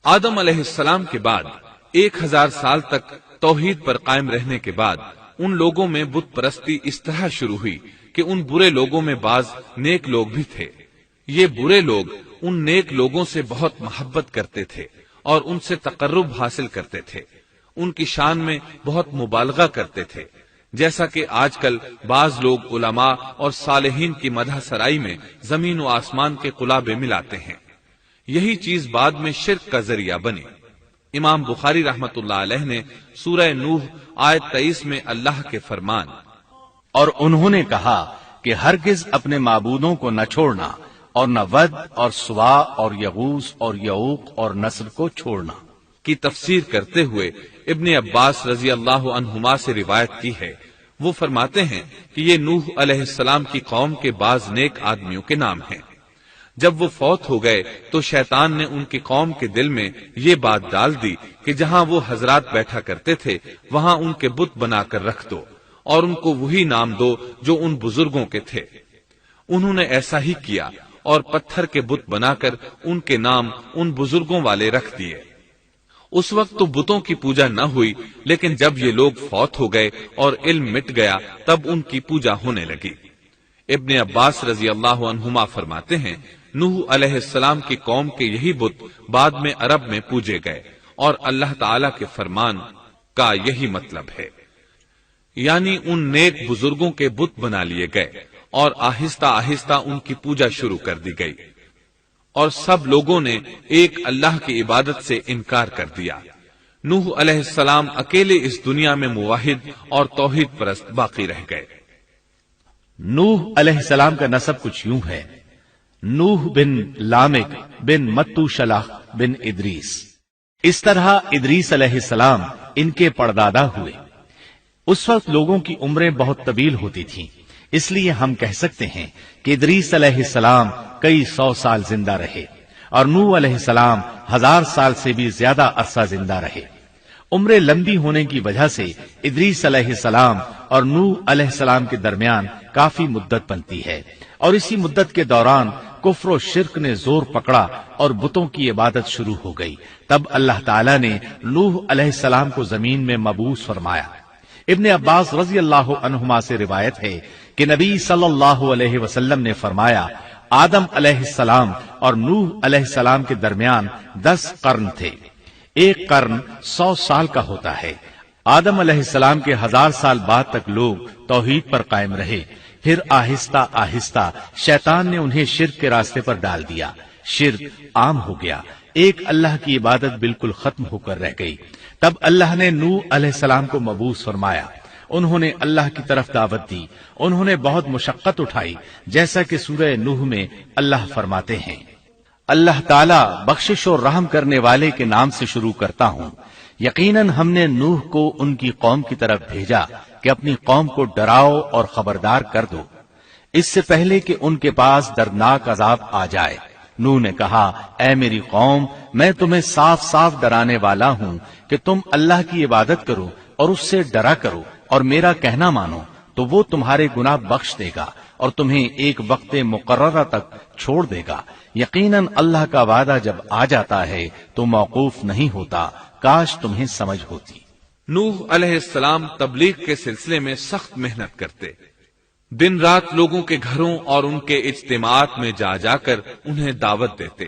آدم علیہ السلام کے بعد 1000 سال تک توحید پر قائم رہنے کے بعد ان لوگوں میں بت پرستی اس طرح شروع ہوئی کہ ان برے لوگوں میں بعض نیک لوگ بھی تھے۔ یہ برے لوگ ان نیک لوگوں سے بہت محبت کرتے تھے اور ان سے تقرب حاصل کرتے تھے، ان کی شان میں بہت مبالغہ کرتے تھے، جیسا کہ آج کل بعض لوگ علماء اور صالحین کی مدح سرائی میں زمین و آسمان کے قلابے ملاتے ہیں۔ یہی چیز بعد میں شرک کا ذریعہ بنی۔ امام بخاری رحمت اللہ علیہ نے سورہ نوح آیت 23 میں اللہ کے فرمان اور انہوں نے کہا کہ ہرگز اپنے معبودوں کو نہ چھوڑنا اور نہ ود اور سوا اور یغوث اور یعوق اور نصر کو چھوڑنا کی تفسیر کرتے ہوئے ابن عباس رضی اللہ عنہما سے روایت کی ہے۔ وہ فرماتے ہیں کہ یہ نوح علیہ السلام کی قوم کے بعض نیک آدمیوں کے نام ہیں۔ جب وہ فوت ہو گئے تو شیطان نے ان کی قوم کے دل میں یہ بات ڈال دی کہ جہاں وہ حضرات بیٹھا کرتے تھے وہاں ان کے بت بنا کر رکھ دو اور ان کو وہی نام دو جو ان بزرگوں کے تھے۔ انہوں نے ایسا ہی کیا اور پتھر کے بت بنا کر ان کے نام ان بزرگوں والے رکھ دیے۔ اس وقت تو بتوں کی پوجا نہ ہوئی، لیکن جب یہ لوگ فوت ہو گئے اور علم مٹ گیا تب ان کی پوجا ہونے لگی۔ ابن عباس رضی اللہ عنہما فرماتے ہیں نوح علیہ السلام کی قوم کے یہی بت بعد میں عرب میں پوجے گئے اور اللہ تعالی کے فرمان کا یہی مطلب ہے، یعنی ان نیک بزرگوں کے بت بنا لیے گئے اور آہستہ آہستہ ان کی پوجا شروع کر دی گئی، اور سب لوگوں نے ایک اللہ کی عبادت سے انکار کر دیا۔ نوح علیہ السلام اکیلے اس دنیا میں موحد اور توحید پرست باقی رہ گئے۔ نوح علیہ السلام کا نسب کچھ یوں ہے: نوح بن لامک بن متو شلح بن ادریس۔ اس طرح ادریس علیہ السلام ان کے پردادا ہوئے۔ اس وقت لوگوں کی عمریں بہت طویل ہوتی تھیں، اس لیے ہم کہہ سکتے ہیں کہ ادریس علیہ السلام کئی 100 سال زندہ رہے اور نوح علیہ السلام 1000 سال سے بھی زیادہ عرصہ زندہ رہے۔ عمریں لمبی ہونے کی وجہ سے ادریس علیہ السلام اور نوح علیہ السلام کے درمیان کافی مدت بنتی ہے، اور اسی مدت کے دوران کفر و شرک نے زور پکڑا اور بتوں کی عبادت شروع ہو گئی۔ تب اللہ تعالیٰ نے نوح علیہ السلام کو زمین میں مبعوث فرمایا۔ ابن عباس رضی اللہ عنہما سے روایت ہے کہ نبی صلی اللہ علیہ وسلم نے فرمایا آدم علیہ السلام اور نوح علیہ السلام کے درمیان 10 قرن تھے۔ ایک قرن 100 سال کا ہوتا ہے۔ آدم علیہ السلام کے 1000 سال بعد تک لوگ توحید پر قائم رہے، پھر آہستہ آہستہ شیطان نے انہیں شرک کے راستے پر ڈال دیا، شرک عام ہو گیا، ایک اللہ کی عبادت بالکل ختم ہو کر رہ گئی۔ تب اللہ نے نوح علیہ السلام کو مبعوث فرمایا، انہوں نے اللہ کی طرف دعوت دی، انہوں نے بہت مشقت اٹھائی، جیسا کہ سورہ نوح میں اللہ فرماتے ہیں اللہ تعالیٰ بخشش اور رحم کرنے والے کے نام سے شروع کرتا ہوں۔ یقیناً ہم نے نوح کو ان کی قوم کی طرف بھیجا کہ اپنی قوم کو ڈراؤ اور خبردار کر دو، اس سے پہلے کہ ان کے پاس دردناک عذاب آ جائے۔ نوح نے کہا اے میری قوم، میں تمہیں صاف صاف ڈرانے والا ہوں کہ تم اللہ کی عبادت کرو اور اس سے ڈرا کرو اور میرا کہنا مانو، تو وہ تمہارے گناہ بخش دے گا اور تمہیں ایک وقت مقررہ تک چھوڑ دے گا۔ یقیناً اللہ کا وعدہ جب آ جاتا ہے تو موقوف نہیں ہوتا، کاش تمہیں سمجھ ہوتی۔ نوح علیہ السلام تبلیغ کے سلسلے میں سخت محنت کرتے، دن رات لوگوں کے گھروں اور ان کے اجتماعات میں جا جا کر انہیں دعوت دیتے۔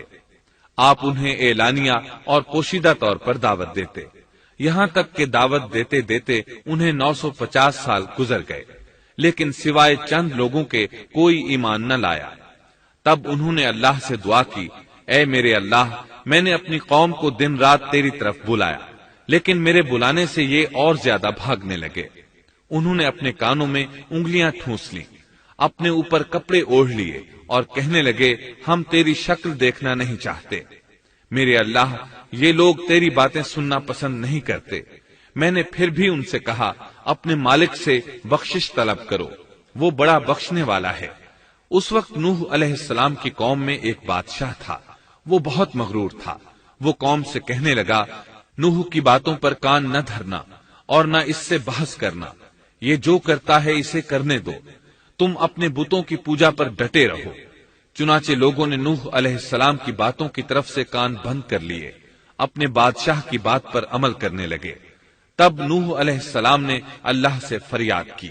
آپ انہیں اعلانیہ اور پوشیدہ طور پر دعوت دیتے، یہاں تک کہ دعوت دیتے دیتے انہیں 950 سال گزر گئے، لیکن سوائے چند لوگوں کے کوئی ایمان نہ لایا۔ تب انہوں نے اللہ سے دعا کی اے میرے اللہ، میں نے اپنی قوم کو دن رات تیری طرف بلایا، لیکن میرے بلانے سے یہ اور زیادہ بھاگنے لگے۔ انہوں نے اپنے کانوں میں انگلیاں ٹھونس لیں، اپنے اوپر کپڑے اوڑھ لیے اور کہنے لگے ہم تیری شکل دیکھنا نہیں چاہتے۔ میرے اللہ، یہ لوگ تیری باتیں سننا پسند نہیں کرتے۔ میں نے پھر بھی ان سے کہا اپنے مالک سے بخشش طلب کرو، وہ بڑا بخشنے والا ہے۔ اس وقت نوح علیہ السلام کی قوم میں ایک بادشاہ تھا، وہ بہت مغرور تھا۔ وہ قوم سے کہنے لگا نوح کی باتوں پر کان نہ دھرنا اور نہ اس سے بحث کرنا، یہ جو کرتا ہے اسے کرنے دو، تم اپنے بتوں کی پوجا پر ڈٹے رہو۔ چنانچہ لوگوں نے نوح علیہ السلام کی باتوں کی طرف سے کان بند کر لیے۔ اپنے بادشاہ کی بات پر عمل کرنے لگے۔ تب نوح علیہ السلام نے اللہ سے فریاد کی،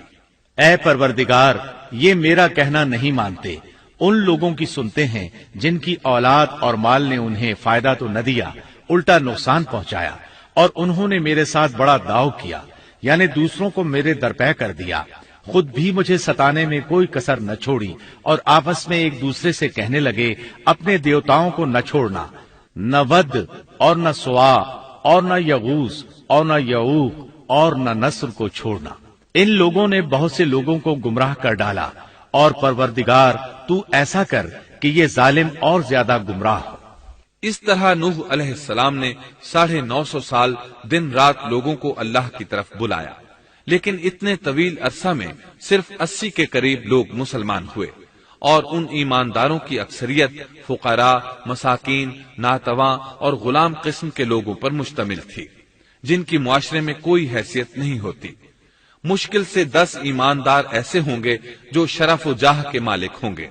اے پروردگار، یہ میرا کہنا نہیں مانتے، ان لوگوں کی سنتے ہیں جن کی اولاد اور مال نے انہیں فائدہ تو نہ دیا، الٹا نقصان پہنچایا، اور انہوں نے میرے ساتھ بڑا داؤ کیا، یعنی دوسروں کو میرے درپے کر دیا، خود بھی مجھے ستانے میں کوئی کسر نہ چھوڑی، اور آپس میں ایک دوسرے سے کہنے لگے اپنے دیوتاؤں کو نہ چھوڑنا، نہ ود اور نہ سوا اور نہ یغوث اور نہ یعوق اور نہ نصر کو چھوڑنا۔ ان لوگوں نے بہت سے لوگوں کو گمراہ کر ڈالا، اور پروردگار تو ایسا کر کہ یہ ظالم اور زیادہ گمراہ ہو۔ اس طرح نوح علیہ السلام نے 950 سال دن رات لوگوں کو اللہ کی طرف بلایا، لیکن اتنے طویل عرصہ میں صرف 80 کے قریب لوگ مسلمان ہوئے، اور ان ایمانداروں کی اکثریت فقراء، مساکین، ناتواں اور غلام قسم کے لوگوں پر مشتمل تھی، جن کی معاشرے میں کوئی حیثیت نہیں ہوتی۔ مشکل سے 10 ایماندار ایسے ہوں گے جو شرف و جاہ کے مالک ہوں گے۔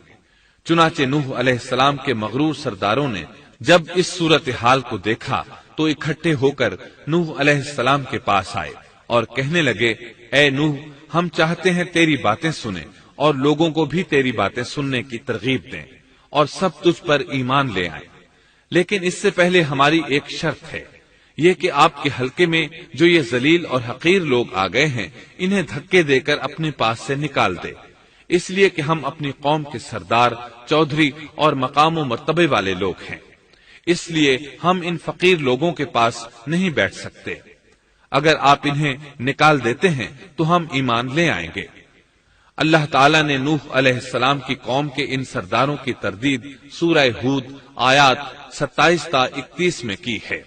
چنانچہ نوح علیہ السلام کے مغرور سرداروں نے جب اس صورتحال کو دیکھا تو اکٹھے ہو کر نوح علیہ السلام کے پاس آئے اور کہنے لگے، اے نوح، ہم چاہتے ہیں تیری باتیں سنیں اور لوگوں کو بھی تیری باتیں سننے کی ترغیب دیں اور سب تجھ پر ایمان لے آئیں، لیکن اس سے پہلے ہماری ایک شرط ہے، یہ کہ آپ کے حلقے میں جو یہ ذلیل اور حقیر لوگ آ گئے ہیں انہیں دھکے دے کر اپنے پاس سے نکال دے، اس لیے کہ ہم اپنی قوم کے سردار، چودھری اور مقام و مرتبے والے لوگ ہیں، اس لیے ہم ان فقیر لوگوں کے پاس نہیں بیٹھ سکتے، اگر آپ انہیں نکال دیتے ہیں تو ہم ایمان لے آئیں گے۔ اللہ تعالیٰ نے نوح علیہ السلام کی قوم کے ان سرداروں کی تردید سورہ ہود آیات 27 تا 31 میں کی ہے۔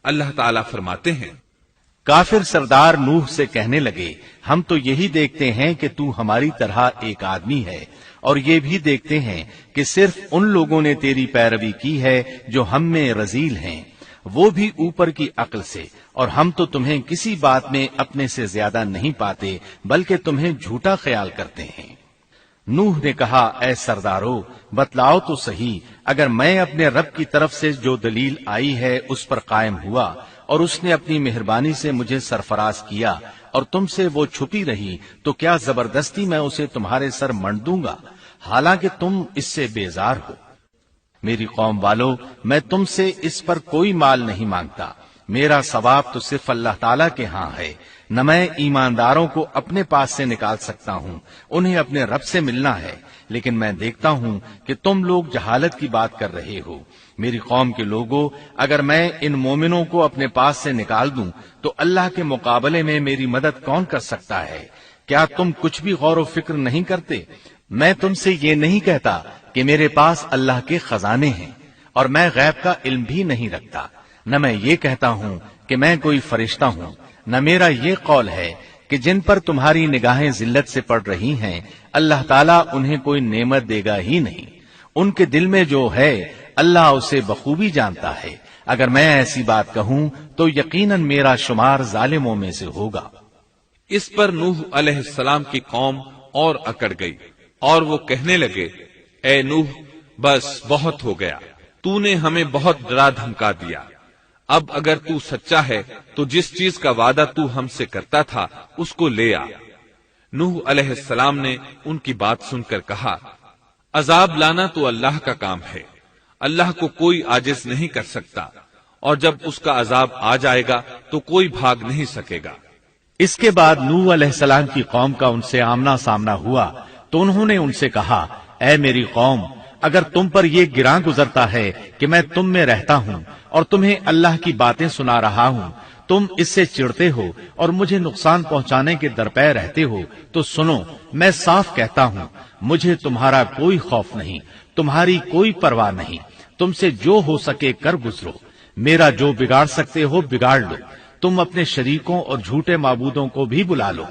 اللہ تعالیٰ فرماتے ہیں، کافر سردار نوح سے کہنے لگے ہم تو یہی دیکھتے ہیں کہ تو ہماری طرح ایک آدمی ہے، اور یہ بھی دیکھتے ہیں کہ صرف ان لوگوں نے تیری پیروی کی ہے جو ہم میں رذیل ہیں، وہ بھی اوپر کی عقل سے، اور ہم تو تمہیں کسی بات میں اپنے سے زیادہ نہیں پاتے بلکہ تمہیں جھوٹا خیال کرتے ہیں۔ نوح نے کہا، اے سردارو، بتلاؤ تو صحیح، اگر میں اپنے رب کی طرف سے جو دلیل آئی ہے اس پر قائم ہوا اور اس نے اپنی مہربانی سے مجھے سرفراز کیا اور تم سے وہ چھپی رہی تو کیا زبردستی میں اسے تمہارے سر منڈ دوں گا، حالانکہ تم اس سے بیزار ہو۔ میری قوم والو، میں تم سے اس پر کوئی مال نہیں مانگتا، میرا ثواب تو صرف اللہ تعالیٰ کے ہاں ہے، نہ میں ایمانداروں کو اپنے پاس سے نکال سکتا ہوں، انہیں اپنے رب سے ملنا ہے، لیکن میں دیکھتا ہوں کہ تم لوگ جہالت کی بات کر رہے ہو۔ میری قوم کے لوگوں، اگر میں ان مومنوں کو اپنے پاس سے نکال دوں تو اللہ کے مقابلے میں میری مدد کون کر سکتا ہے؟ کیا تم کچھ بھی غور و فکر نہیں کرتے؟ میں تم سے یہ نہیں کہتا کہ میرے پاس اللہ کے خزانے ہیں اور میں غیب کا علم بھی نہیں رکھتا، نہ میں یہ کہتا ہوں کہ میں کوئی فرشتہ ہوں، نہ میرا یہ قول ہے کہ جن پر تمہاری نگاہیں ذلت سے پڑ رہی ہیں اللہ تعالیٰ انہیں کوئی نعمت دے گا ہی نہیں، ان کے دل میں جو ہے اللہ اسے بخوبی جانتا ہے، اگر میں ایسی بات کہوں تو یقیناً میرا شمار ظالموں میں سے ہوگا۔ اس پر نوح علیہ السلام کی قوم اور اکڑ گئی اور وہ کہنے لگے، اے نوح، بس بہت ہو گیا، تو نے ہمیں بہت ڈرا دھمکا دیا، اب اگر تو سچا ہے تو جس چیز کا وعدہ تو ہم سے کرتا تھا اس کو لے آ۔ نوح علیہ السلام نے ان کی بات سن کر کہا، عذاب لانا تو اللہ کا کام ہے، اللہ کو کوئی عاجز نہیں کر سکتا، اور جب اس کا عذاب آ جائے گا تو کوئی بھاگ نہیں سکے گا۔ اس کے بعد نوح علیہ السلام کی قوم کا ان سے آمنا سامنا ہوا تو انہوں نے ان سے کہا، اے میری قوم، اگر تم پر یہ گراں گزرتا ہے کہ میں تم میں رہتا ہوں اور تمہیں اللہ کی باتیں سنا رہا ہوں، تم اس سے چڑھتے ہو اور مجھے نقصان پہنچانے کے درپے رہتے ہو، تو سنو، میں صاف کہتا ہوں، مجھے تمہارا کوئی خوف نہیں، تمہاری کوئی پرواہ نہیں، تم سے جو ہو سکے کر گزرو، میرا جو بگاڑ سکتے ہو بگاڑ لو، تم اپنے شریکوں اور جھوٹے معبودوں کو بھی بلا لو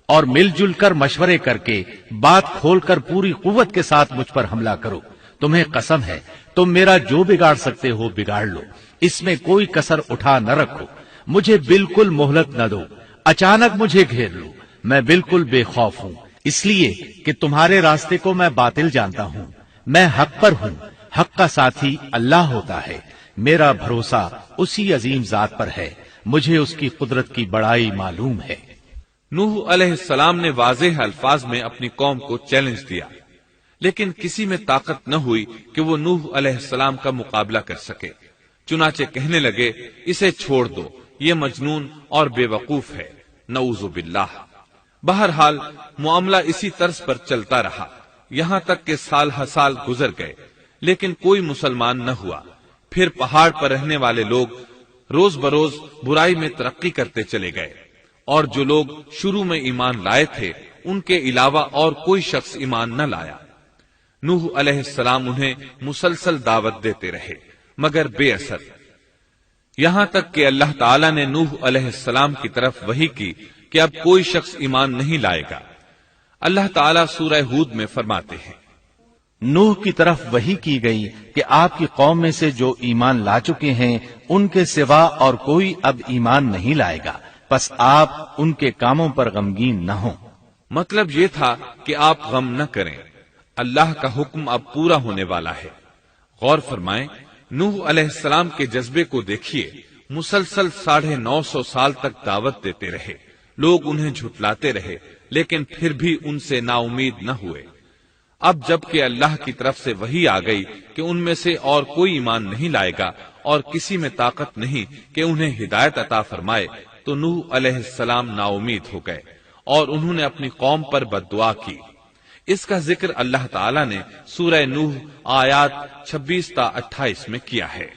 اور مل جل کر مشورے کر کے بات کھول کر پوری قوت کے ساتھ مجھ پر حملہ کرو، تمہیں قسم ہے تم میرا جو بگاڑ سکتے ہو بگاڑ لو، اس میں کوئی کسر اٹھا نہ رکھو، مجھے بالکل مہلت نہ دو، اچانک مجھے گھیر لو، میں بالکل بے خوف ہوں، اس لیے کہ تمہارے راستے کو میں باطل جانتا ہوں، میں حق پر ہوں، حق کا ساتھی اللہ ہوتا ہے، میرا بھروسہ اسی عظیم ذات پر ہے، مجھے اس کی قدرت کی بڑائی معلوم ہے۔ نوح علیہ السلام نے واضح الفاظ میں اپنی قوم کو چیلنج دیا، لیکن کسی میں طاقت نہ ہوئی کہ وہ نوح علیہ السلام کا مقابلہ کر سکے۔ چنانچہ کہنے لگے، اسے چھوڑ دو، یہ مجنون اور بے وقوف ہے، نعوذ باللہ۔ بہرحال معاملہ اسی طرز پر چلتا رہا، یہاں تک کہ سال ہر سال گزر گئے، لیکن کوئی مسلمان نہ ہوا۔ پھر پہاڑ پر رہنے والے لوگ روز بروز برائی میں ترقی کرتے چلے گئے، اور جو لوگ شروع میں ایمان لائے تھے ان کے علاوہ اور کوئی شخص ایمان نہ لایا۔ نوح علیہ السلام انہیں مسلسل دعوت دیتے رہے مگر بے اثر، یہاں تک کہ اللہ تعالیٰ نے نوح علیہ السلام کی طرف وحی کی کہ اب کوئی شخص ایمان نہیں لائے گا۔ اللہ تعالیٰ سورہ ہود میں فرماتے ہیں، نوح کی طرف وحی کی گئی کہ آپ کی قوم میں سے جو ایمان لا چکے ہیں ان کے سوا اور کوئی اب ایمان نہیں لائے گا، پس آپ ان کے کاموں پر غمگین نہ ہوں۔ مطلب یہ تھا کہ آپ غم نہ کریں، اللہ کا حکم اب پورا ہونے والا ہے۔ غور فرمائیں، نوح علیہ السلام کے جذبے کو دیکھیے، مسلسل 950 سال تک دعوت دیتے رہے، لوگ انہیں جھٹلاتے رہے، لیکن پھر بھی ان سے نا امید نہ ہوئے۔ اب جب کہ اللہ کی طرف سے وحی آ گئی کہ ان میں سے اور کوئی ایمان نہیں لائے گا اور کسی میں طاقت نہیں کہ انہیں ہدایت عطا فرمائے، تو نوح علیہ السلام نا امید ہو گئے اور انہوں نے اپنی قوم پر بد دعا کی۔ اس کا ذکر اللہ تعالیٰ نے سورہ نوح آیات 26 تا 28 میں کیا ہے۔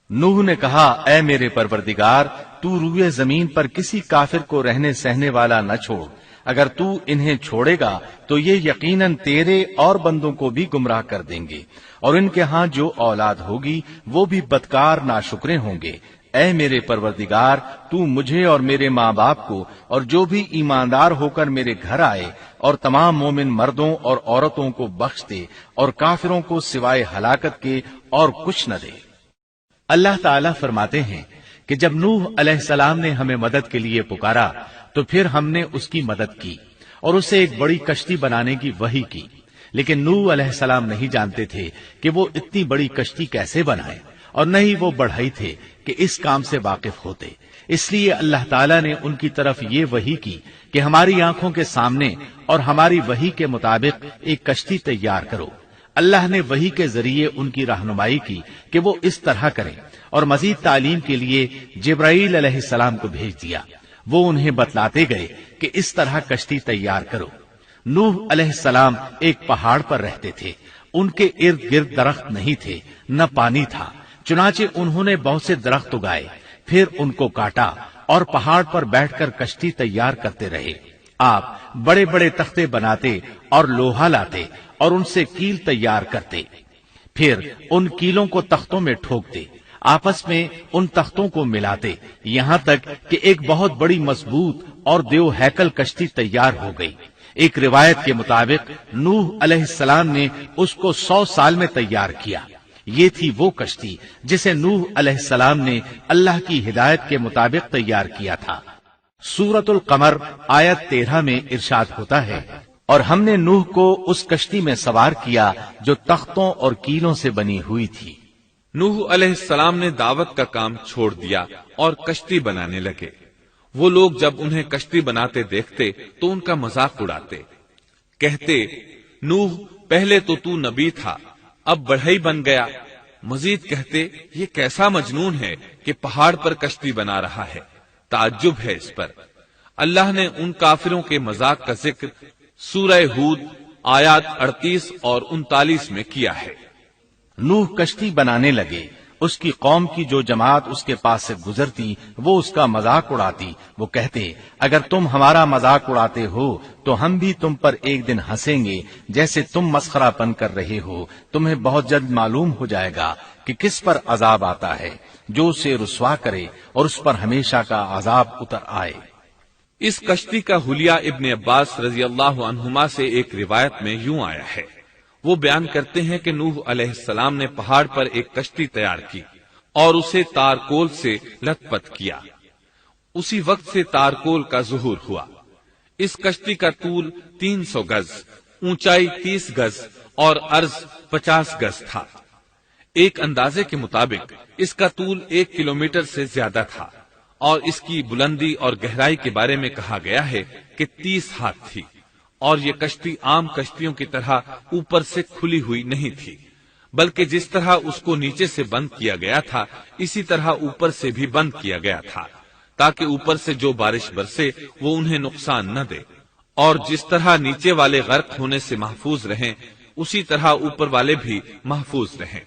نوح نے کہا، اے میرے پروردگار، تو روئے زمین پر کسی کافر کو رہنے سہنے والا نہ چھوڑ، اگر تو انہیں چھوڑے گا تو یہ یقیناً تیرے اور بندوں کو بھی گمراہ کر دیں گے، اور ان کے ہاں جو اولاد ہوگی وہ بھی بدکار ناشکرے ہوں گے۔ اے میرے پروردگار، تو مجھے اور میرے ماں باپ کو اور جو بھی ایماندار ہو کر میرے گھر آئے اور تمام مومن مردوں اور عورتوں کو بخش دے، اور کافروں کو سوائے ہلاکت کے اور کچھ نہ دے۔ اللہ تعالیٰ فرماتے ہیں کہ جب نوح علیہ السلام نے ہمیں مدد کے لیے پکارا تو پھر ہم نے اس کی مدد کی اور اسے ایک بڑی کشتی بنانے کی وحی کی، لیکن نوح علیہ السلام نہیں جانتے تھے کہ وہ اتنی بڑی کشتی کیسے بنائے، اور نہ ہی وہ بڑھئی تھے کہ اس کام سے واقف ہوتے۔ اس لیے اللہ تعالیٰ نے ان کی طرف یہ وحی کی کہ ہماری آنکھوں کے سامنے اور ہماری وحی کے مطابق ایک کشتی تیار کرو۔ اللہ نے وحی کے ذریعے ان کی رہنمائی کی کہ وہ اس طرح کریں، اور مزید تعلیم کے لیے جبرائیل علیہ السلام کو بھیج دیا۔ وہ انہیں بتلاتے گئے کہ اس طرح کشتی تیار کرو۔ نوح علیہ السلام ایک پہاڑ پر رہتے تھے، ان کے ارد گرد درخت نہیں تھے، نہ پانی تھا، چنانچہ انہوں نے بہت سے درخت اگائے، پھر ان کو کاٹا اور پہاڑ پر بیٹھ کر کشتی تیار کرتے رہے۔ آپ بڑے بڑے تختے بناتے اور لوہا لاتے اور ان سے کیل تیار کرتے، پھر ان کیلوں کو تختوں میں ٹھوکتے، آپس میں ان تختوں کو ملاتے، یہاں تک کہ ایک بہت بڑی مضبوط اور دیو ہیکل کشتی تیار ہو گئی۔ ایک روایت کے مطابق نوح علیہ السلام نے اس کو 100 سال میں تیار کیا۔ یہ تھی وہ کشتی جسے نوح علیہ السلام نے اللہ کی ہدایت کے مطابق تیار کیا تھا۔ سورۃ القمر آیت 13 میں ارشاد ہوتا ہے، اور ہم نے نوح کو اس کشتی میں سوار کیا جو تختوں اور کیلوں سے بنی ہوئی تھی۔ نوح علیہ السلام نے دعوت کا کام چھوڑ دیا اور کشتی بنانے لگے۔ وہ لوگ جب انہیں کشتی بناتے دیکھتے تو ان کا مذاق اڑاتے، کہتے، نوح پہلے تو نبی تھا، اب بڑھئی بن گیا۔ مزید کہتے، یہ کیسا مجنون ہے کہ پہاڑ پر کشتی بنا رہا ہے، تعجب ہے اس پر۔ اللہ نے ان کافروں کے مذاق کا ذکر سورہ ہود آیات 38 اور 39 میں کیا ہے۔ نوح کشتی بنانے لگے، اس کی قوم کی جو جماعت اس کے پاس سے گزرتی وہ اس کا مذاق اڑاتی۔ وہ کہتے، اگر تم ہمارا مذاق اڑاتے ہو تو ہم بھی تم پر ایک دن ہنسیں گے جیسے تم مسخرہ پن کر رہے ہو۔ تمہیں بہت جلد معلوم ہو جائے گا کہ کس پر عذاب آتا ہے، جو اسے رسوا کرے اور اس پر ہمیشہ کا عذاب اتر آئے۔ اس کشتی کا حلیہ ابن عباس رضی اللہ عنہما سے ایک روایت میں یوں آیا ہے۔ وہ بیان کرتے ہیں کہ نوح علیہ السلام نے پہاڑ پر ایک کشتی تیار کی اور اسے تارکول سے لت پت کیا۔ اسی وقت سے تارکول کا ظہور ہوا۔ اس کشتی کا طول 300 گز، اونچائی 30 گز اور عرض 50 گز تھا۔ ایک اندازے کے مطابق اس کا طول 1 کلومیٹر سے زیادہ تھا اور اس کی بلندی اور گہرائی کے بارے میں کہا گیا ہے کہ 30 ہاتھ تھی، اور یہ کشتی عام کشتیوں کی طرح اوپر سے کھلی ہوئی نہیں تھی، بلکہ جس طرح اس کو نیچے سے بند کیا گیا تھا اسی طرح اوپر سے بھی بند کیا گیا تھا، تاکہ اوپر سے جو بارش برسے وہ انہیں نقصان نہ دے، اور جس طرح نیچے والے غرق ہونے سے محفوظ رہیں اسی طرح اوپر والے بھی محفوظ رہیں۔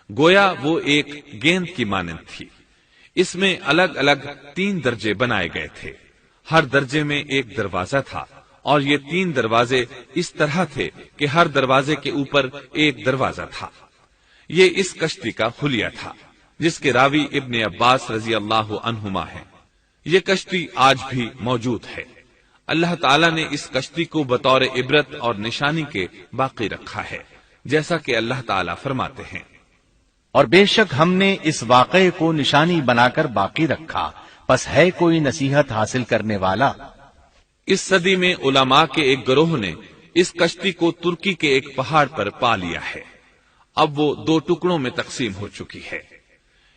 گویا وہ ایک گیند کی مانند تھی۔ اس میں الگ الگ 3 درجے بنائے گئے تھے، ہر درجے میں ایک دروازہ تھا، اور یہ 3 دروازے اس طرح تھے کہ ہر دروازے کے اوپر ایک دروازہ تھا۔ یہ اس کشتی کا حلیہ تھا جس کے راوی ابن عباس رضی اللہ عنہما ہیں۔ یہ کشتی آج بھی موجود ہے۔ اللہ تعالیٰ نے اس کشتی کو بطور عبرت اور نشانی کے باقی رکھا ہے، جیسا کہ اللہ تعالیٰ فرماتے ہیں، اور بے شک ہم نے اس واقعے کو نشانی بنا کر باقی رکھا، پس ہے کوئی نصیحت حاصل کرنے والا۔ اس صدی میں علماء کے ایک گروہ نے اس کشتی کو ترکی کے ایک پہاڑ پر پا لیا ہے۔ اب وہ 2 ٹکڑوں میں تقسیم ہو چکی ہے۔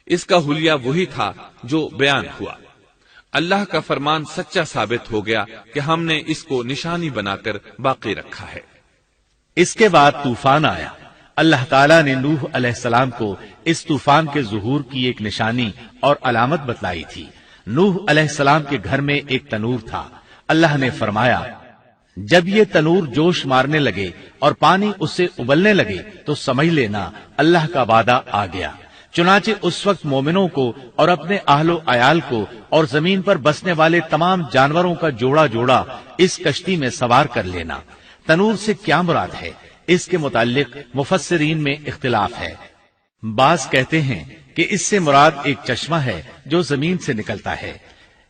اس کا حلیہ وہی تھا جو بیان ہوا۔ اللہ کا فرمان سچا ثابت ہو گیا کہ ہم نے اس کو نشانی بنا کر باقی رکھا ہے۔ اس کے بعد طوفان آیا۔ اللہ تعالیٰ نے نوح علیہ السلام کو اس طوفان کے ظہور کی ایک نشانی اور علامت بتلائی تھی۔ نوح علیہ السلام کے گھر میں ایک تنور تھا۔ اللہ نے فرمایا، جب یہ تنور جوش مارنے لگے اور پانی اس سے ابلنے لگے تو سمجھ لینا اللہ کا وعدہ آ گیا۔ چنانچہ اس وقت مومنوں کو اور اپنے اہل و عیال کو اور زمین پر بسنے والے تمام جانوروں کا جوڑا جوڑا اس کشتی میں سوار کر لینا۔ تنور سے کیا مراد ہے، اس کے متعلق مفسرین میں اختلاف ہے۔ بعض کہتے ہیں کہ اس سے مراد ایک چشمہ ہے جو زمین سے نکلتا ہے،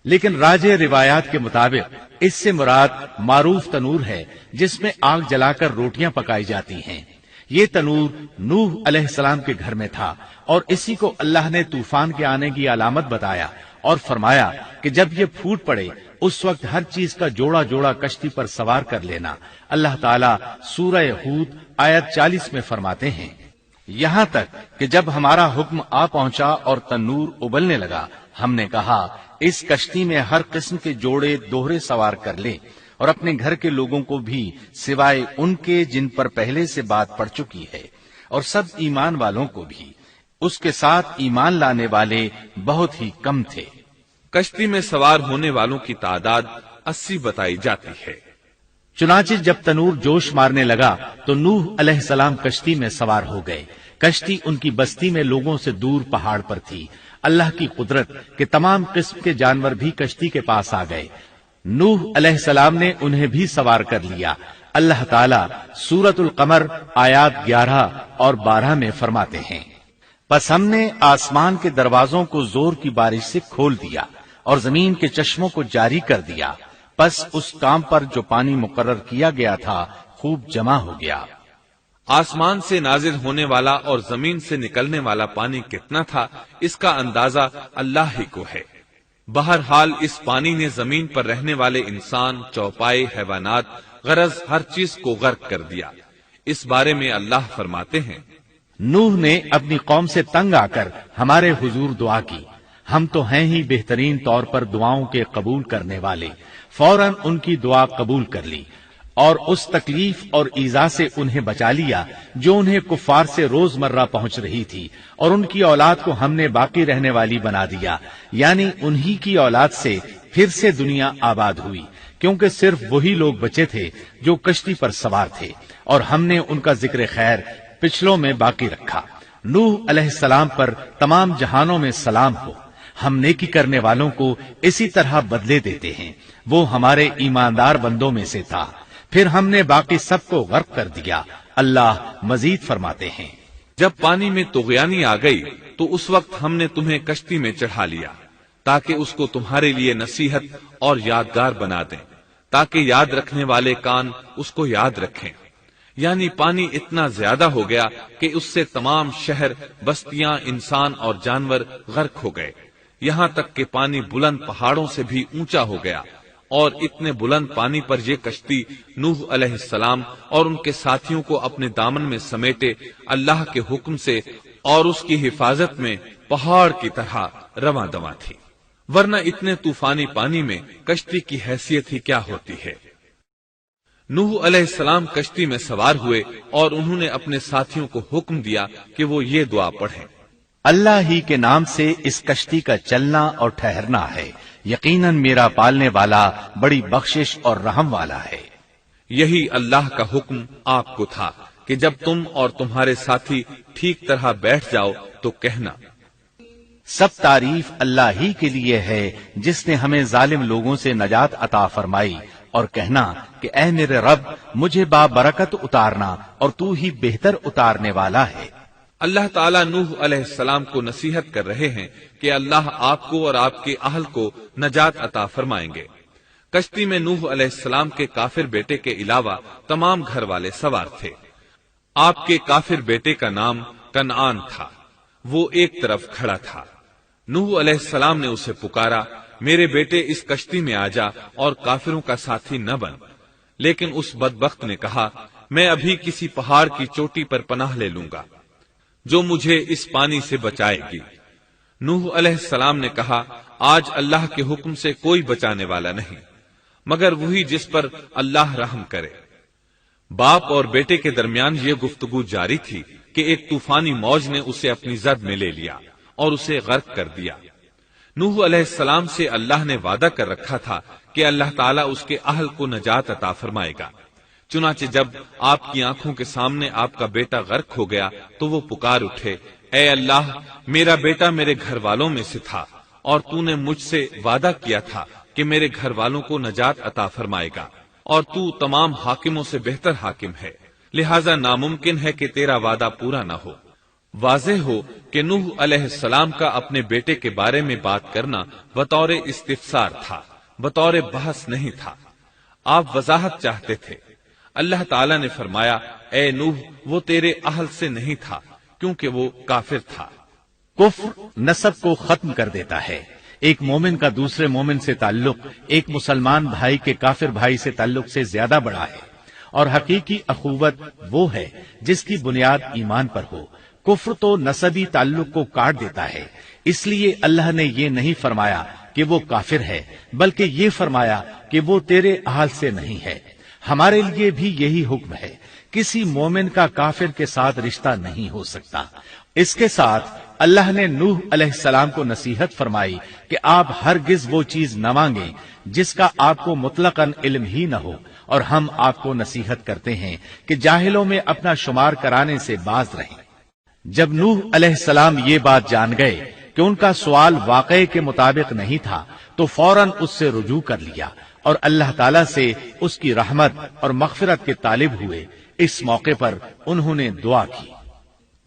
لیکن راجح روایات کے مطابق اس سے مراد معروف تنور ہے جس میں آگ جلا کر روٹیاں پکائی جاتی ہیں۔ یہ تنور نوح علیہ السلام کے گھر میں تھا، اور اسی کو اللہ نے طوفان کے آنے کی علامت بتایا اور فرمایا کہ جب یہ پھوٹ پڑے اس وقت ہر چیز کا جوڑا جوڑا کشتی پر سوار کر لینا۔ اللہ تعالیٰ سورہ ہود آیت 40 میں فرماتے ہیں، یہاں تک کہ جب ہمارا حکم آ پہنچا اور تنور ابلنے لگا، ہم نے کہا اس کشتی میں ہر قسم کے جوڑے دوہرے سوار کر لے، اور اپنے گھر کے لوگوں کو بھی سوائے ان کے جن پر پہلے سے بات پڑ چکی ہے، اور سب ایمان والوں کو بھی۔ اس کے ساتھ ایمان لانے والے بہت ہی کم تھے۔ کشتی میں سوار ہونے والوں کی تعداد 80 بتائی جاتی ہے۔ چنانچہ جب تنور جوش مارنے لگا تو نوح علیہ السلام کشتی میں سوار ہو گئے۔ کشتی ان کی بستی میں لوگوں سے دور پہاڑ پر تھی۔ اللہ کی قدرت کہ تمام قسم کے جانور بھی کشتی کے پاس آ گئے۔ نوح علیہ السلام نے انہیں بھی سوار کر لیا۔ اللہ تعالیٰ سورۃ القمر آیات 11 اور 12 میں فرماتے ہیں، پس ہم نے آسمان کے دروازوں کو زور کی بارش سے کھول دیا اور زمین کے چشموں کو جاری کر دیا، پس اس کام پر جو پانی مقرر کیا گیا تھا خوب جمع ہو گیا۔ آسمان سے نازل ہونے والا اور زمین سے نکلنے والا پانی کتنا تھا اس کا اندازہ اللہ ہی کو ہے۔ بہرحال اس پانی نے زمین پر رہنے والے انسان، چوپائے، حیوانات، غرض ہر چیز کو غرق کر دیا۔ اس بارے میں اللہ فرماتے ہیں، نوح نے اپنی قوم سے تنگ آ کر ہمارے حضور دعا کی، ہم تو ہیں ہی بہترین طور پر دعاؤں کے قبول کرنے والے۔ فوراً ان کی دعا قبول کر لی اور اس تکلیف اور ایذا سے انہیں بچا لیا جو انہیں کفار سے روزمرہ پہنچ رہی تھی، اور ان کی اولاد کو ہم نے باقی رہنے والی بنا دیا، یعنی انہی کی اولاد سے پھر سے دنیا آباد ہوئی، کیونکہ صرف وہی لوگ بچے تھے جو کشتی پر سوار تھے، اور ہم نے ان کا ذکر خیر پچھلوں میں باقی رکھا۔ نوح علیہ السلام پر تمام جہانوں میں سلام ہو۔ ہم نیکی کرنے والوں کو اسی طرح بدلے دیتے ہیں۔ وہ ہمارے ایماندار بندوں میں سے تھا، پھر ہم نے باقی سب کو غرق کر دیا۔ اللہ مزید فرماتے ہیں، جب پانی میں طغیانی آ گئی تو اس وقت ہم نے تمہیں کشتی میں چڑھا لیا تاکہ اس کو تمہارے لیے نصیحت اور یادگار بنا دیں، تاکہ یاد رکھنے والے کان اس کو یاد رکھیں۔ یعنی پانی اتنا زیادہ ہو گیا کہ اس سے تمام شہر، بستیاں، انسان اور جانور غرق ہو گئے، یہاں تک کہ پانی بلند پہاڑوں سے بھی اونچا ہو گیا، اور اتنے بلند پانی پر یہ کشتی نوح علیہ السلام اور ان کے ساتھیوں کو اپنے دامن میں سمیٹے اللہ کے حکم سے اور اس کی حفاظت میں پہاڑ کی طرح رواں دواں تھی، ورنہ اتنے طوفانی پانی میں کشتی کی حیثیت ہی کیا ہوتی ہے۔ نوح علیہ السلام کشتی میں سوار ہوئے اور انہوں نے اپنے ساتھیوں کو حکم دیا کہ وہ یہ دعا پڑھیں، اللہ ہی کے نام سے اس کشتی کا چلنا اور ٹھہرنا ہے، یقیناً میرا پالنے والا بڑی بخشش اور رحم والا ہے۔ یہی اللہ کا حکم آپ کو تھا کہ جب تم اور تمہارے ساتھی ٹھیک طرح بیٹھ جاؤ تو کہنا، سب تعریف اللہ ہی کے لیے ہے جس نے ہمیں ظالم لوگوں سے نجات عطا فرمائی، اور کہنا کہ اے میرے رب مجھے بابرکت اتارنا اور تو ہی بہتر اتارنے والا ہے۔ اللہ تعالیٰ نوح علیہ السلام کو نصیحت کر رہے ہیں کہ اللہ آپ کو اور آپ کے اہل کو نجات عطا فرمائیں گے۔ کشتی میں نوح علیہ السلام کے کافر بیٹے کے علاوہ تمام گھر والے سوار تھے۔ آپ کے کافر بیٹے کا نام کنعان تھا، وہ ایک طرف کھڑا تھا۔ نوح علیہ السلام نے اسے پکارا، میرے بیٹے اس کشتی میں آ جا اور کافروں کا ساتھی نہ بن، لیکن اس بدبخت نے کہا، میں ابھی کسی پہاڑ کی چوٹی پر پناہ لے لوں گا جو مجھے اس پانی سے بچائے گی۔ نوح علیہ السلام نے کہا، آج اللہ کے حکم سے کوئی بچانے والا نہیں مگر وہی جس پر اللہ رحم کرے۔ باپ اور بیٹے کے درمیان یہ گفتگو جاری تھی کہ ایک طوفانی موج نے اسے اپنی زد میں لے لیا اور اسے غرق کر دیا۔ نوح علیہ السلام سے اللہ نے وعدہ کر رکھا تھا کہ اللہ تعالیٰ اس کے اہل کو نجات عطا فرمائے گا۔ چنانچہ جب آپ کی آنکھوں کے سامنے آپ کا بیٹا غرق ہو گیا تو وہ پکار اٹھے، اے اللہ، میرا بیٹا میرے گھر والوں میں سے تھا اور تو نے مجھ سے وعدہ کیا تھا کہ میرے گھر والوں کو نجات عطا فرمائے گا، اور تو تمام حاکموں سے بہتر حاکم ہے، لہذا ناممکن ہے کہ تیرا وعدہ پورا نہ ہو۔ واضح ہو کہ نوح علیہ السلام کا اپنے بیٹے کے بارے میں بات کرنا بطور استفسار تھا، بطور بحث نہیں تھا۔ آپ وضاحت چاہتے تھے۔ اللہ تعالیٰ نے فرمایا، اے نوح، وہ تیرے اہل سے نہیں تھا کیونکہ وہ کافر تھا۔ کفر نسب کو ختم کر دیتا ہے۔ ایک مومن کا دوسرے مومن سے تعلق ایک مسلمان بھائی کے کافر بھائی سے تعلق سے زیادہ بڑا ہے، اور حقیقی اخوت وہ ہے جس کی بنیاد ایمان پر ہو۔ کفر تو نسبی تعلق کو کاٹ دیتا ہے، اس لیے اللہ نے یہ نہیں فرمایا کہ وہ کافر ہے، بلکہ یہ فرمایا کہ وہ تیرے اہل سے نہیں ہے۔ ہمارے لیے بھی یہی حکم ہے، کسی مومن کا کافر کے ساتھ رشتہ نہیں ہو سکتا۔ اس کے ساتھ اللہ نے نوح علیہ السلام کو نصیحت فرمائی کہ آپ ہرگز وہ چیز نہ مانگیں جس کا آپ کو مطلقاً علم ہی نہ ہو، اور ہم آپ کو نصیحت کرتے ہیں کہ جاہلوں میں اپنا شمار کرانے سے باز رہیں۔ جب نوح علیہ السلام یہ بات جان گئے کہ ان کا سوال واقعے کے مطابق نہیں تھا تو فوراً اس سے رجوع کر لیا اور اللہ تعالیٰ سے اس کی رحمت اور مغفرت کے طالب ہوئے۔ اس موقع پر انہوں نے دعا کی۔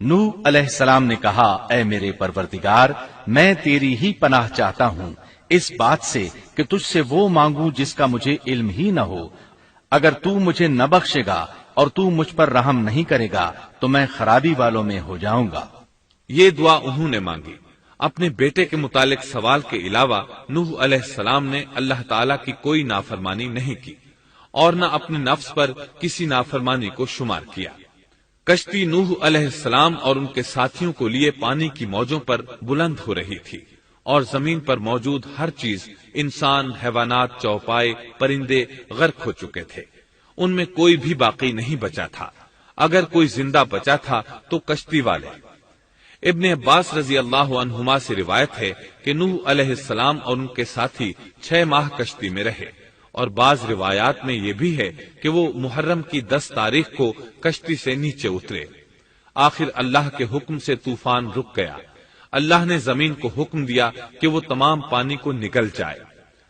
نوح علیہ السلام نے کہا، اے میرے پروردگار، میں تیری ہی پناہ چاہتا ہوں اس بات سے کہ تجھ سے وہ مانگوں جس کا مجھے علم ہی نہ ہو۔ اگر تو مجھے نہ بخشے گا اور تو مجھ پر رحم نہیں کرے گا تو میں خرابی والوں میں ہو جاؤں گا۔ یہ دعا انہوں نے مانگی۔ اپنے بیٹے کے متعلق سوال کے علاوہ نوح علیہ السلام نے اللہ تعالیٰ کی کوئی نافرمانی نہیں کی اور نہ اپنے نفس پر کسی نافرمانی کو شمار کیا۔ کشتی نوح علیہ السلام اور ان کے ساتھیوں کو لیے پانی کی موجوں پر بلند ہو رہی تھی، اور زمین پر موجود ہر چیز، انسان، حیوانات، چوپائے، پرندے غرق ہو چکے تھے۔ ان میں کوئی بھی باقی نہیں بچا تھا۔ اگر کوئی زندہ بچا تھا تو کشتی والے۔ ابن عباس رضی اللہ عنہما سے روایت ہے کہ نوح علیہ السلام اور ان کے ساتھی 6 ماہ کشتی میں رہے، اور بعض روایات میں یہ بھی ہے کہ وہ محرم کی 10 تاریخ کو کشتی سے نیچے اترے۔ آخر اللہ کے حکم سے طوفان رک گیا۔ اللہ نے زمین کو حکم دیا کہ وہ تمام پانی کو نگل جائے۔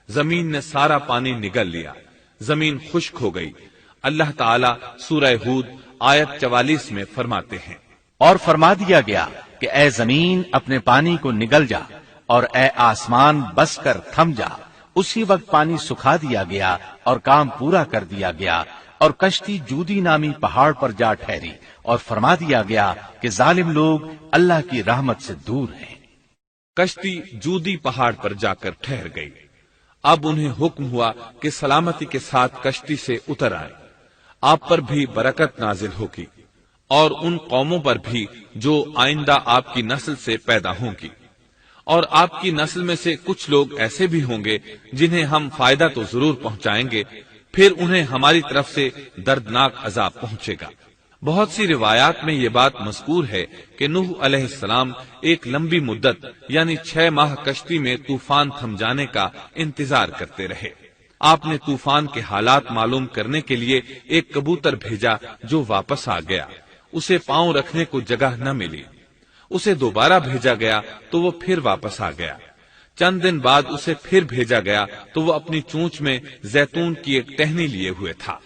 زمین نے سارا پانی نگل لیا، زمین خشک ہو گئی۔ اللہ تعالیٰ سورہ ہود آیت 44 میں فرماتے ہیں، اور فرما دیا گیا کہ اے زمین اپنے پانی کو نگل جا، اور اے آسمان بس کر تھم جا۔ اسی وقت پانی سکھا دیا گیا اور کام پورا کر دیا گیا، اور کشتی جودی نامی پہاڑ پر جا ٹھہری، اور فرما دیا گیا کہ ظالم لوگ اللہ کی رحمت سے دور ہیں۔ کشتی جودی پہاڑ پر جا کر ٹھہر گئی۔ اب انہیں حکم ہوا کہ سلامتی کے ساتھ کشتی سے اتر آئے، آپ پر بھی برکت نازل ہوگی، اور ان قوموں پر بھی جو آئندہ آپ کی نسل سے پیدا ہوں گی، اور آپ کی نسل میں سے کچھ لوگ ایسے بھی ہوں گے جنہیں ہم فائدہ تو ضرور پہنچائیں گے، پھر انہیں ہماری طرف سے دردناک عذاب پہنچے گا۔ بہت سی روایات میں یہ بات مذکور ہے کہ نوح علیہ السلام ایک لمبی مدت یعنی 6 ماہ کشتی میں طوفان تھم جانے کا انتظار کرتے رہے۔ آپ نے طوفان کے حالات معلوم کرنے کے لیے ایک کبوتر بھیجا جو واپس آ گیا، اسے پاؤں رکھنے کو جگہ نہ ملی۔ اسے دوبارہ بھیجا گیا تو وہ پھر واپس آ گیا۔ چند دن بعد اسے پھر بھیجا گیا تو وہ اپنی چونچ میں زیتون کی ایک ٹہنی لیے ہوئے تھا۔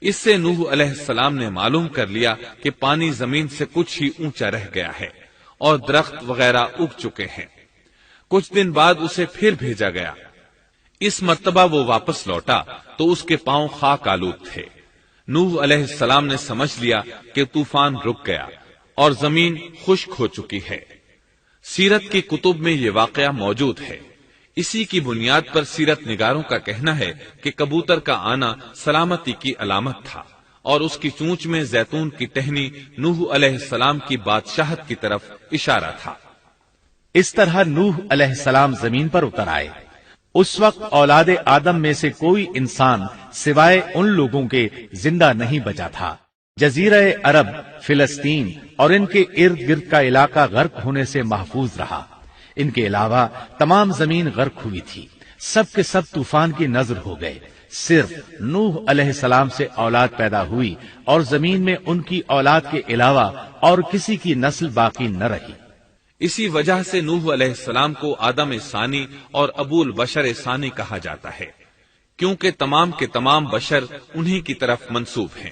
اس سے نوح علیہ السلام نے معلوم کر لیا کہ پانی زمین سے کچھ ہی اونچا رہ گیا ہے اور درخت وغیرہ اگ چکے ہیں۔ کچھ دن بعد اسے پھر بھیجا گیا۔ اس مرتبہ وہ واپس لوٹا تو اس کے پاؤں خاک آلود تھے۔ نوح علیہ السلام نے سمجھ لیا کہ طوفان رک گیا اور زمین خشک ہو چکی ہے۔ سیرت کی کتب میں یہ واقعہ موجود ہے۔ اسی کی بنیاد پر سیرت نگاروں کا کہنا ہے کہ کبوتر کا آنا سلامتی کی علامت تھا اور اس کی چونچ میں زیتون کی ٹہنی نوح علیہ السلام کی بادشاہت کی طرف اشارہ تھا۔ اس طرح نوح علیہ السلام زمین پر اتر آئے۔ اس وقت اولاد آدم میں سے کوئی انسان سوائے ان لوگوں کے زندہ نہیں بچا تھا۔ جزیرہ عرب، فلسطین اور ان کے ارد گرد کا علاقہ غرق ہونے سے محفوظ رہا۔ ان کے علاوہ تمام زمین غرق ہوئی تھی۔ سب کے سب طوفان کی نذر ہو گئے۔ صرف نوح علیہ السلام سے اولاد پیدا ہوئی اور زمین میں ان کی اولاد کے علاوہ اور کسی کی نسل باقی نہ رہی۔ اسی وجہ سے نوح علیہ السلام کو آدم ثانی اور ابو البشر ثانی کہا جاتا ہے، کیونکہ تمام کے تمام بشر انہی کی طرف منسوب ہیں۔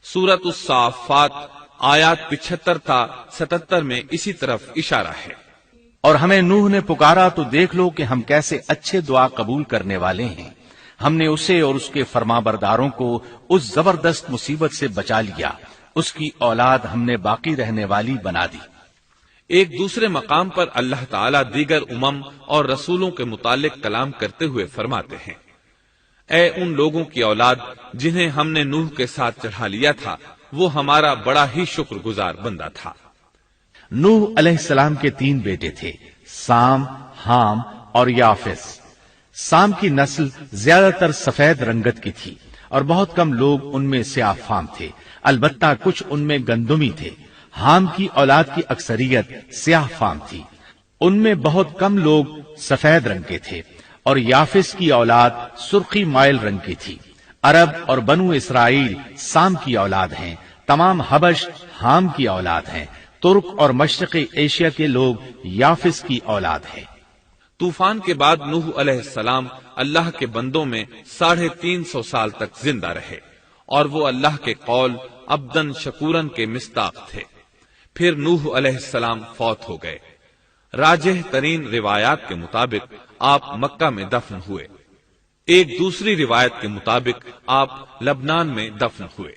سورۃ الصافات آیات 75 تا 77 میں اسی طرف اشارہ ہے۔ اور ہمیں نوح نے پکارا تو دیکھ لو کہ ہم کیسے اچھے دعا قبول کرنے والے ہیں۔ ہم نے اسے اور اس کے فرمانبرداروں کو اس زبردست مصیبت سے بچا لیا۔ اس کی اولاد ہم نے باقی رہنے والی بنا دی۔ ایک دوسرے مقام پر اللہ تعالیٰ دیگر امم اور رسولوں کے متعلق کلام کرتے ہوئے فرماتے ہیں، اے ان لوگوں کی اولاد جنہیں ہم نے نوح کے ساتھ چڑھا لیا تھا، وہ ہمارا بڑا ہی شکر گزار بندہ تھا۔ نوح علیہ السلام کے 3 بیٹے تھے، سام، حام اور یافس۔ سام کی نسل زیادہ تر سفید رنگت کی تھی اور بہت کم لوگ ان میں سیاہ فام تھے، البتہ کچھ ان میں گندمی تھے۔ حام کی اولاد کی اکثریت سیاہ فام تھی، ان میں بہت کم لوگ سفید رنگ کے تھے، اور یافس کی اولاد سرخی مائل رنگ کی تھی۔ عرب اور بنو اسرائیل سام کی اولاد ہیں، تمام حبش حام کی اولاد ہیں، ترک اور مشرقی ایشیا کے لوگ یافس کی اولاد ہیں۔ طوفان کے بعد نوح علیہ السلام اللہ کے بندوں میں 350 سال تک زندہ رہے، اور وہ اللہ کے قول عبدن شکورن کے مصداق تھے۔ پھر نوح علیہ السلام فوت ہو گئے۔ راجح ترین روایات کے مطابق آپ مکہ میں دفن ہوئے۔ ایک دوسری روایت کے مطابق آپ لبنان میں دفن ہوئے۔